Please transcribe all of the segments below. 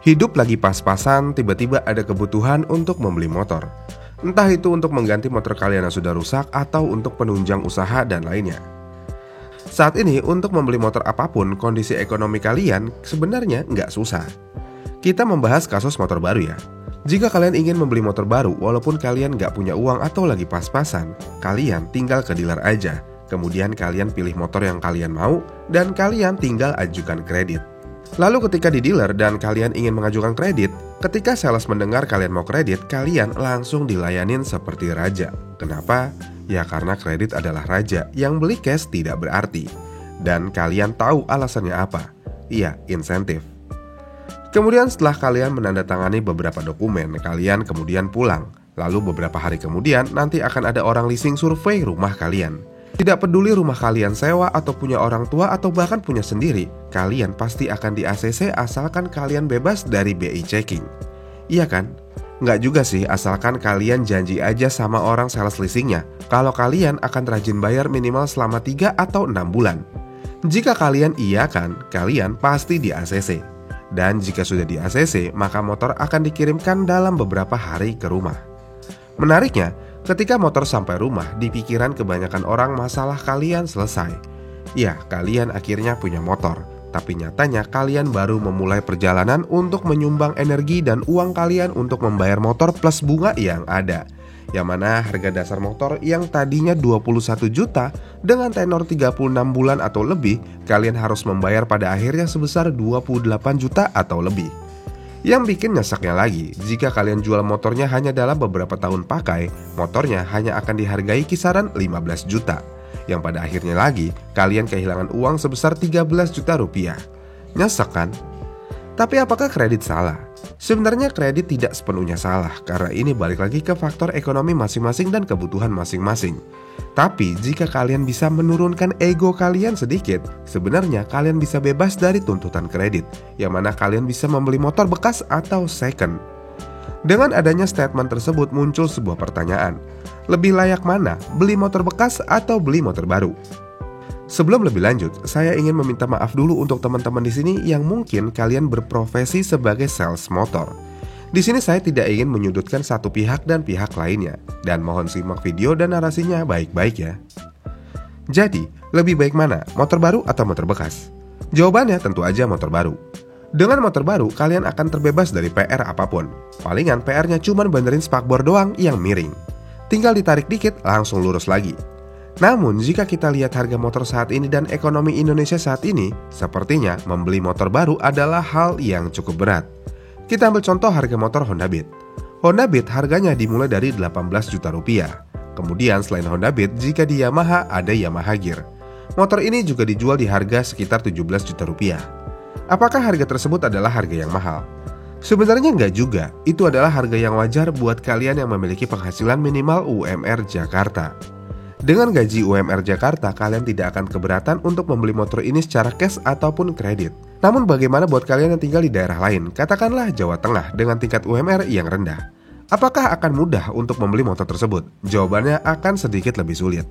Hidup lagi pas-pasan, tiba-tiba ada kebutuhan untuk membeli motor. Entah itu untuk mengganti motor kalian yang sudah rusak atau untuk penunjang usaha dan lainnya. Saat ini untuk membeli motor apapun, kondisi ekonomi kalian sebenarnya nggak susah. Kita membahas kasus motor baru ya. Jika kalian ingin membeli motor baru, walaupun kalian nggak punya uang atau lagi pas-pasan, kalian tinggal ke dealer aja. Kemudian kalian pilih motor yang kalian mau dan kalian tinggal ajukan kredit. Lalu ketika di dealer dan kalian ingin mengajukan kredit, ketika sales mendengar kalian mau kredit, kalian langsung dilayanin seperti raja. Kenapa? Ya karena kredit adalah raja, yang beli cash tidak berarti. Dan kalian tahu alasannya apa? Iya, insentif. Kemudian setelah kalian menandatangani beberapa dokumen, kalian kemudian pulang. Lalu beberapa hari kemudian nanti akan ada orang leasing survei rumah kalian. Tidak peduli rumah kalian sewa atau punya orang tua atau bahkan punya sendiri, kalian pasti akan di ACC asalkan kalian bebas dari BI checking. Iya kan? Nggak juga sih, asalkan kalian janji aja sama orang sales leasingnya kalau kalian akan rajin bayar minimal selama 3 atau 6 bulan. Jika kalian iya kan, kalian pasti di ACC. Dan jika sudah di ACC, maka motor akan dikirimkan dalam beberapa hari ke rumah. Menariknya, ketika motor sampai rumah, di pikiran kebanyakan orang masalah kalian selesai. Ya, kalian akhirnya punya motor. Tapi nyatanya kalian baru memulai perjalanan untuk menyumbang energi dan uang kalian untuk membayar motor plus bunga yang ada. Yang mana harga dasar motor yang tadinya 21 juta dengan tenor 36 bulan atau lebih, kalian harus membayar pada akhirnya sebesar 28 juta atau lebih. Yang bikin nyeseknya lagi, jika kalian jual motornya hanya dalam beberapa tahun pakai, motornya hanya akan dihargai kisaran 15 juta. Yang pada akhirnya lagi, kalian kehilangan uang sebesar 13 juta rupiah. Nyesek kan? Tapi apakah kredit salah? Sebenarnya kredit tidak sepenuhnya salah, karena ini balik lagi ke faktor ekonomi masing-masing dan kebutuhan masing-masing. Tapi jika kalian bisa menurunkan ego kalian sedikit, sebenarnya kalian bisa bebas dari tuntutan kredit, yang mana kalian bisa membeli motor bekas atau second. Dengan adanya statement tersebut muncul sebuah pertanyaan, lebih layak mana, beli motor bekas atau beli motor baru? Sebelum lebih lanjut, saya ingin meminta maaf dulu untuk teman-teman di sini yang mungkin kalian berprofesi sebagai sales motor. Di sini saya tidak ingin menyudutkan satu pihak dan pihak lainnya, dan mohon simak video dan narasinya baik-baik ya. Jadi, lebih baik mana, motor baru atau motor bekas? Jawabannya tentu aja motor baru. Dengan motor baru, kalian akan terbebas dari PR apapun. Palingan PR-nya cuma benerin spakbor doang yang miring. Tinggal ditarik dikit, langsung lurus lagi. Namun, jika kita lihat harga motor saat ini dan ekonomi Indonesia saat ini, sepertinya membeli motor baru adalah hal yang cukup berat. Kita ambil contoh harga motor Honda Beat. Honda Beat harganya dimulai dari 18 juta rupiah. Kemudian selain Honda Beat, jika di Yamaha ada Yamaha Gear. Motor ini juga dijual di harga sekitar 17 juta rupiah. Apakah harga tersebut adalah harga yang mahal? Sebenarnya enggak juga, itu adalah harga yang wajar buat kalian yang memiliki penghasilan minimal UMR Jakarta. Dengan gaji UMR Jakarta, kalian tidak akan keberatan untuk membeli motor ini secara cash ataupun kredit. Namun bagaimana buat kalian yang tinggal di daerah lain, katakanlah Jawa Tengah dengan tingkat UMR yang rendah? Apakah akan mudah untuk membeli motor tersebut? Jawabannya akan sedikit lebih sulit.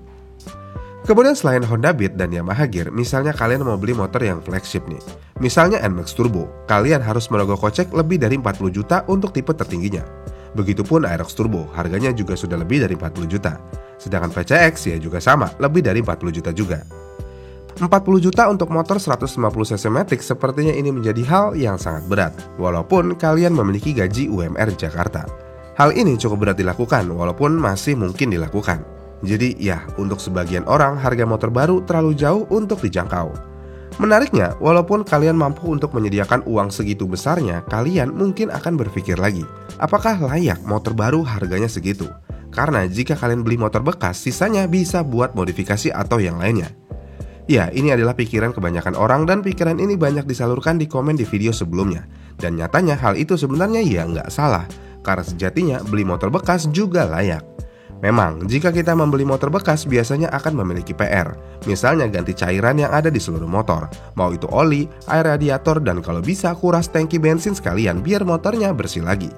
Kemudian selain Honda Beat dan Yamaha Gear, misalnya kalian mau beli motor yang flagship nih. Misalnya NMAX Turbo, kalian harus merogoh kocek lebih dari 40 juta untuk tipe tertingginya. Begitupun Aerox Turbo, harganya juga sudah lebih dari 40 juta. Sedangkan VCX ya juga sama, lebih dari 40 juta juga. 40 juta untuk motor 150cc Matic sepertinya ini menjadi hal yang sangat berat, walaupun kalian memiliki gaji UMR Jakarta. Hal ini cukup berat dilakukan, walaupun masih mungkin dilakukan. Jadi ya, untuk sebagian orang harga motor baru terlalu jauh untuk dijangkau. Menariknya, walaupun kalian mampu untuk menyediakan uang segitu besarnya, kalian mungkin akan berpikir lagi, apakah layak motor baru harganya segitu? Karena jika kalian beli motor bekas, sisanya bisa buat modifikasi atau yang lainnya. Ya, ini adalah pikiran kebanyakan orang dan pikiran ini banyak disalurkan di komen di video sebelumnya. Dan nyatanya hal itu sebenarnya ya nggak salah, karena sejatinya beli motor bekas juga layak. Memang, jika kita membeli motor bekas biasanya akan memiliki PR. Misalnya ganti cairan yang ada di seluruh motor, mau itu oli, air radiator, dan kalau bisa kuras tangki bensin sekalian biar motornya bersih lagi.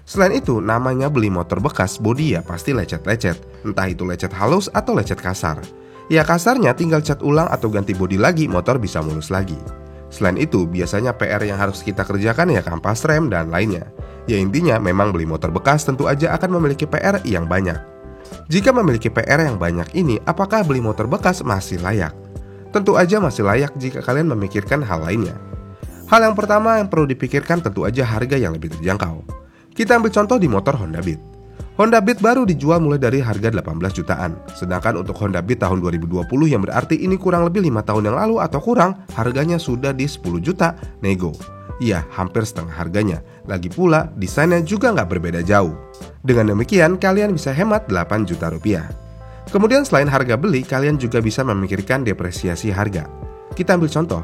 Selain itu, namanya beli motor bekas, bodi ya pasti lecet-lecet. Entah itu lecet halus atau lecet kasar. Ya kasarnya tinggal cat ulang atau ganti bodi lagi, motor bisa mulus lagi. Selain itu, biasanya PR yang harus kita kerjakan ya kampas rem dan lainnya. Ya intinya memang beli motor bekas tentu aja akan memiliki PR yang banyak. Jika memiliki PR yang banyak ini, apakah beli motor bekas masih layak? Tentu aja masih layak jika kalian memikirkan hal lainnya. Hal yang pertama yang perlu dipikirkan tentu aja harga yang lebih terjangkau. Kita ambil contoh di motor Honda Beat. Honda Beat baru dijual mulai dari harga 18 jutaan. Sedangkan untuk Honda Beat tahun 2020 yang berarti ini kurang lebih 5 tahun yang lalu atau kurang, harganya sudah di 10 juta nego. Iya, hampir setengah harganya. Lagi pula, desainnya juga nggak berbeda jauh. Dengan demikian, kalian bisa hemat 8 juta rupiah. Kemudian selain harga beli, kalian juga bisa memikirkan depresiasi harga. Kita ambil contoh.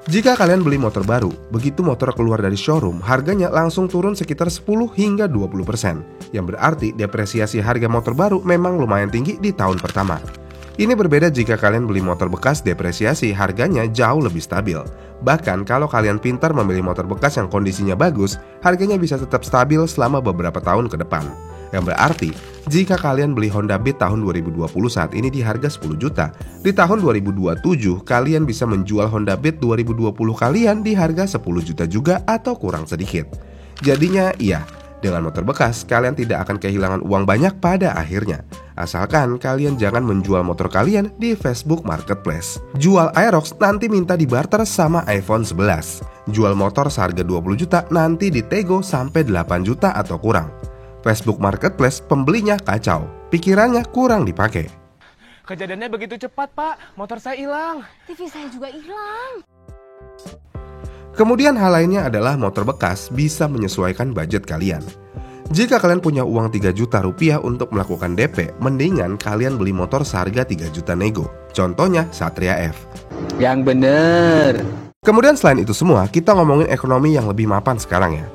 Jika kalian beli motor baru, begitu motor keluar dari showroom, harganya langsung turun sekitar 10 hingga 20%. Yang berarti depresiasi harga motor baru memang lumayan tinggi di tahun pertama. Ini berbeda jika kalian beli motor bekas, depresiasi harganya jauh lebih stabil. Bahkan kalau kalian pintar memilih motor bekas yang kondisinya bagus, harganya bisa tetap stabil selama beberapa tahun ke depan. Yang berarti, jika kalian beli Honda Beat tahun 2020 saat ini di harga 10 juta, di tahun 2027 kalian bisa menjual Honda Beat 2020 kalian di harga 10 juta juga atau kurang sedikit. Jadinya iya, dengan motor bekas kalian tidak akan kehilangan uang banyak pada akhirnya. Asalkan kalian jangan menjual motor kalian di Facebook Marketplace. Jual Aerox nanti minta dibarter sama iPhone 11. Jual motor seharga 20 juta nanti ditego sampai 8 juta atau kurang. Facebook Marketplace pembelinya kacau, pikirannya kurang dipakai. Kejadiannya begitu cepat, Pak. Motor saya hilang. TV saya juga hilang. Kemudian hal lainnya adalah motor bekas bisa menyesuaikan budget kalian. Jika kalian punya uang 3 juta rupiah untuk melakukan DP, mendingan kalian beli motor seharga 3 juta nego. Contohnya Satria F. Yang bener. Kemudian selain itu semua, kita ngomongin ekonomi yang lebih mapan sekarang ya.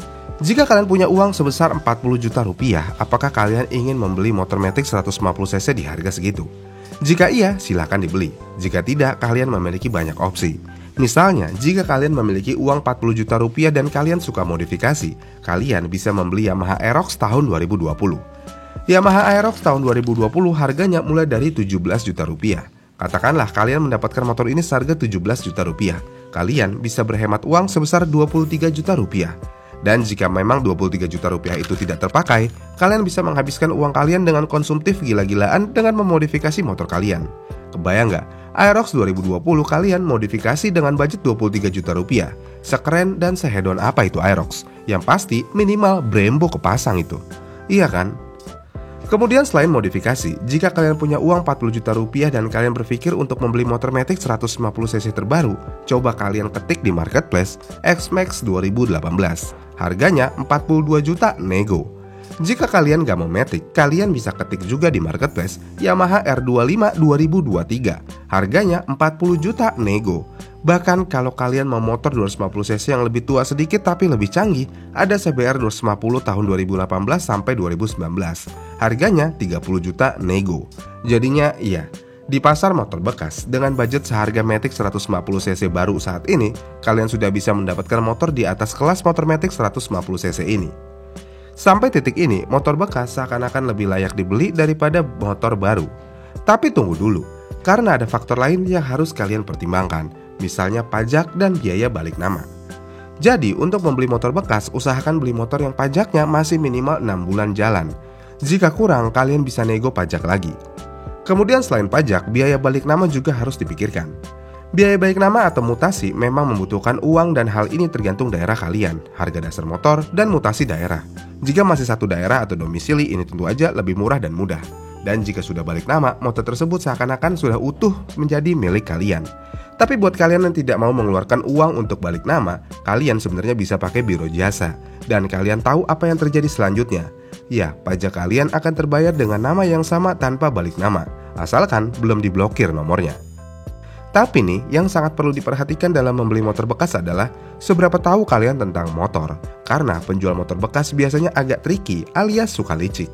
Jika kalian punya uang sebesar 40 juta rupiah, apakah kalian ingin membeli motor Matic 150cc di harga segitu? Jika iya, silakan dibeli. Jika tidak, kalian memiliki banyak opsi. Misalnya, jika kalian memiliki uang 40 juta rupiah dan kalian suka modifikasi, kalian bisa membeli Yamaha Aerox tahun 2020. Yamaha Aerox tahun 2020 harganya mulai dari 17 juta rupiah. Katakanlah kalian mendapatkan motor ini seharga 17 juta rupiah. Kalian bisa berhemat uang sebesar 23 juta rupiah. Dan jika memang 23 juta rupiah itu tidak terpakai, kalian bisa menghabiskan uang kalian dengan konsumtif gila-gilaan dengan memodifikasi motor kalian. Kebayang nggak? Aerox 2020 kalian modifikasi dengan budget 23 juta rupiah. Sekeren dan sehedon apa itu Aerox? Yang pasti minimal Brembo kepasang itu. Iya kan? Kemudian selain modifikasi, jika kalian punya uang 40 juta rupiah dan kalian berpikir untuk membeli motor Matic 150cc terbaru, coba kalian ketik di Marketplace X-Max 2018. Harganya 42 juta nego. Jika kalian gak mau Matic, kalian bisa ketik juga di Marketplace Yamaha R25 2023. Harganya 40 juta nego. Bahkan kalau kalian mau motor 250cc yang lebih tua sedikit tapi lebih canggih, ada CBR 250 tahun 2018 sampai 2019. Harganya 30 juta nego. Jadinya iya, di pasar motor bekas dengan budget seharga Matic 150cc baru saat ini, kalian sudah bisa mendapatkan motor di atas kelas motor Matic 150cc ini. Sampai titik ini, motor bekas seakan-akan lebih layak dibeli daripada motor baru. Tapi tunggu dulu, karena ada faktor lain yang harus kalian pertimbangkan, misalnya pajak dan biaya balik nama. Jadi untuk membeli motor bekas, usahakan beli motor yang pajaknya masih minimal 6 bulan jalan. Jika kurang, kalian bisa nego pajak lagi. Kemudian selain pajak, biaya balik nama juga harus dipikirkan. Biaya balik nama atau mutasi memang membutuhkan uang dan hal ini tergantung daerah kalian, harga dasar motor, dan mutasi daerah. Jika masih satu daerah atau domisili, ini tentu aja lebih murah dan mudah. Dan jika sudah balik nama, motor tersebut seakan-akan sudah utuh menjadi milik kalian. Tapi buat kalian yang tidak mau mengeluarkan uang untuk balik nama, kalian sebenarnya bisa pakai biro jasa. Dan kalian tahu apa yang terjadi selanjutnya. Ya, pajak kalian akan terbayar dengan nama yang sama tanpa balik nama, asalkan belum diblokir nomornya. Tapi nih, yang sangat perlu diperhatikan dalam membeli motor bekas adalah seberapa tahu kalian tentang motor. Karena penjual motor bekas biasanya agak tricky alias suka licik.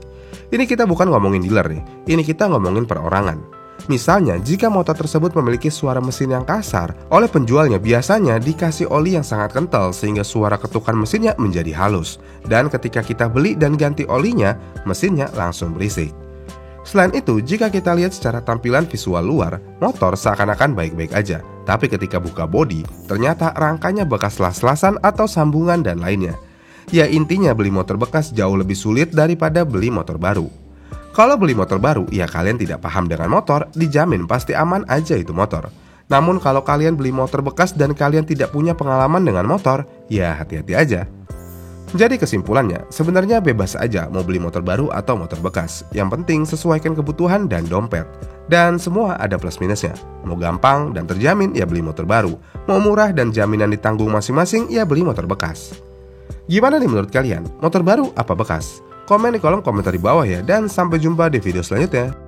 Ini kita bukan ngomongin dealer nih, ini kita ngomongin perorangan. Misalnya, jika motor tersebut memiliki suara mesin yang kasar, oleh penjualnya biasanya dikasih oli yang sangat kental sehingga suara ketukan mesinnya menjadi halus. Dan ketika kita beli dan ganti olinya, mesinnya langsung berisik. Selain itu, jika kita lihat secara tampilan visual luar, motor seakan-akan baik-baik aja. Tapi ketika buka bodi, ternyata rangkanya bekas las-lasan atau sambungan dan lainnya. Ya intinya beli motor bekas jauh lebih sulit daripada beli motor baru. Kalau beli motor baru, ya kalian tidak paham dengan motor, dijamin pasti aman aja itu motor. Namun kalau kalian beli motor bekas dan kalian tidak punya pengalaman dengan motor, ya hati-hati aja. Jadi kesimpulannya, sebenarnya bebas aja mau beli motor baru atau motor bekas. Yang penting sesuaikan kebutuhan dan dompet. Dan semua ada plus minusnya. Mau gampang dan terjamin, ya beli motor baru. Mau murah dan jaminan ditanggung masing-masing, ya beli motor bekas. Gimana nih menurut kalian? Motor baru apa bekas? Komen di kolom komentar di bawah ya. Dan sampai jumpa di video selanjutnya.